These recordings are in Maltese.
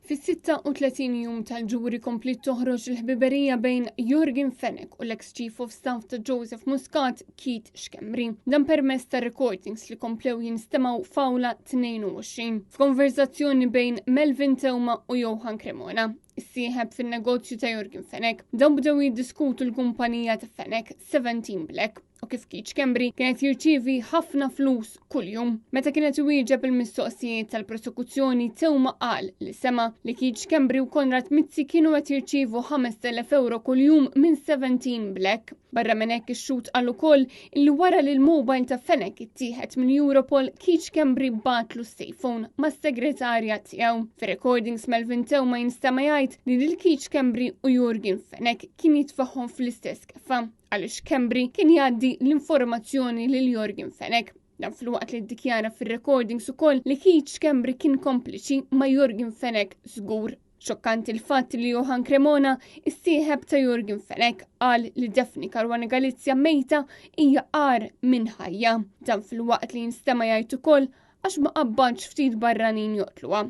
Fis-36 jum tal-ġuri komplit toħroġ il-ħbiberija bejn Jürgen Fenech u l-ex Chief of Staff ta' Joseph Muscat, Keith Schembri. Dan permezz ta' recordings li komplew jinstemaw f'awla 22 f'konverzazzjoni bejn Melvin Theuma u Johan Cremona, issieħeb fin-negozju ta' Jürgen Fenech. Dawn bdew jiddiskutu l-kumpanija ta' Fenech 17 Black u kif Keith Schembri kienet jirċievi ħafna flus kuljum. Meta kienet iwieġeb il-mistoqsijiet tal-prosekuzzjoni, Theuma qal li sema li Keith Schembri u Konrad Mizzi kienu qed jirċievu 5,000 euro kuljum minn 17 Black. Barra minn hekk ix-xut qal ukoll li wara li l-mobile ta' Fenech ittieħed minn Europol, Keith Schembri batlu s-sejfon mas-segretarja tiegħu. Fir-recordings Melvin Theuma jinstema' jgħid li lil Keith Schembri u Jürgen Fenech kien jitfaħħom fl-istess keffa għaliex Schembri kien jgħaddi l-informazzjoni lil Jürgen Fenech. Dan fil-waqt li ddikjara fir-recordings ukoll li Keith Schembri kien kompliċi ma' Jürgen Fenech żgur. Xokkanti l-fatt li Johan Cremona, issieħeb ta' Jürgen Fenech, qal li Daphne Caruana Galizia mejta hija qar minn ħajja. Dan fil-waqt li jinstema' jgħid ukoll għax ma qabbadx ftit barranin joqtluha.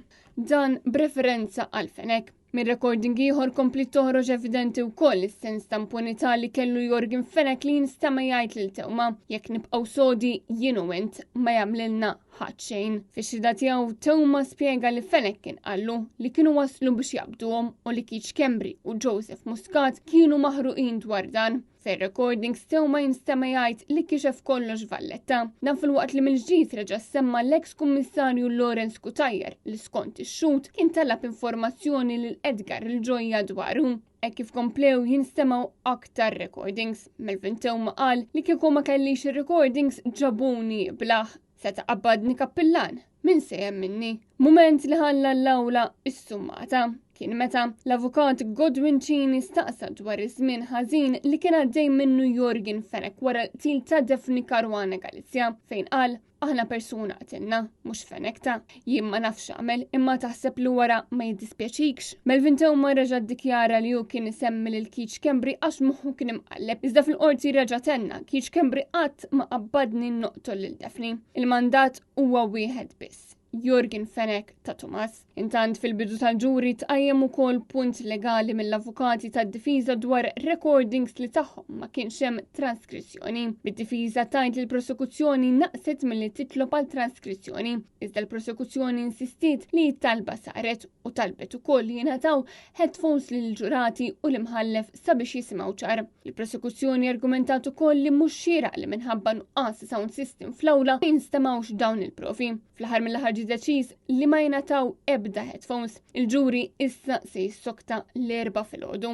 Dan b'referenza għal Fenech. Min recording ieħor komplit toħroġ evidenti wkoll is-sens ta' impunità li kellu Jürgen Fenech li jinstema' jgħid lil Theuma jekk nibqgħu sodi jien u int ma jagħmlilna ħadd xejn. Fix-xhieda tiegħu Theuma spjega li Fenech kien qallu li kienu waslu biex jaqbduhom u li Keith Schembri u Joseph Muscat kienu maħruqin dwar dan. Fir-recordings Theuma jinstema' jgħid li kixef kollox valletta. Dan fil-waqt li mill-ġdid reġa' semma l-eks kummissarju Lawrence Cutajar li skont ix-xut kien talab informazzjoni lil Edgar il-ġojja dwaru. Hekk kif komplew jinstemaw aktar recordings. Melvin Theuma qal li kieku ma kellix ir-recordings ġabuni blaħ. Se taqabbadni kappillan, min se jemminni? Mument li ħalla l-awla is-summata kien meta l-avukat Godwin Cheney staqsa dwar iż-żmien ħażin li kien għaddej minnu Jürgen Fenech wara til ta' Daphne Caruana Galizia fejn qal aħna persuna qatilna, mhux Fenech ta' jien ma nafx għamel imma taħseb li wara ma jiddispjaċikx. Melvin Theuma reġa' ddikjara li hu kien isemmi lil Keith Schembri għax moħħu kien imqalleb. Iżda fil-qorti reġa' tenna Keith Schembri qatt ma qabbadni noqtol lil Daphne. Il-mandat huwa wieħed biss. Jürgen Fenech ta' Thomas. Intant fil-bidu tal-ġuri tqajjem ukoll punt legali mill-avukati tad-difiża dwar recordings li tagħhom ma kienx hemm transkrizzjoni. Bid-difiża tgħid li l-prosekuzzjoni naqset milli titlob għal transkrizzjoni, iżda l-prosekuzzjoni insistiet li t-talba saret u talbet ukoll li jingħataw headphones lil ġurati u l-imħallef sabiex jisimgħu ċar. Il-prosekuzzjoni argumentat ukoll li mhux xieraq li minħabba nuqqas sound system fl-awla ma jinstemawx dawn il-provi. Fl-aħħar mill-aħħar deċiż li ma jingħataw ebda headphones. Il-ġuri issa se jissokta l-4 filgħodu.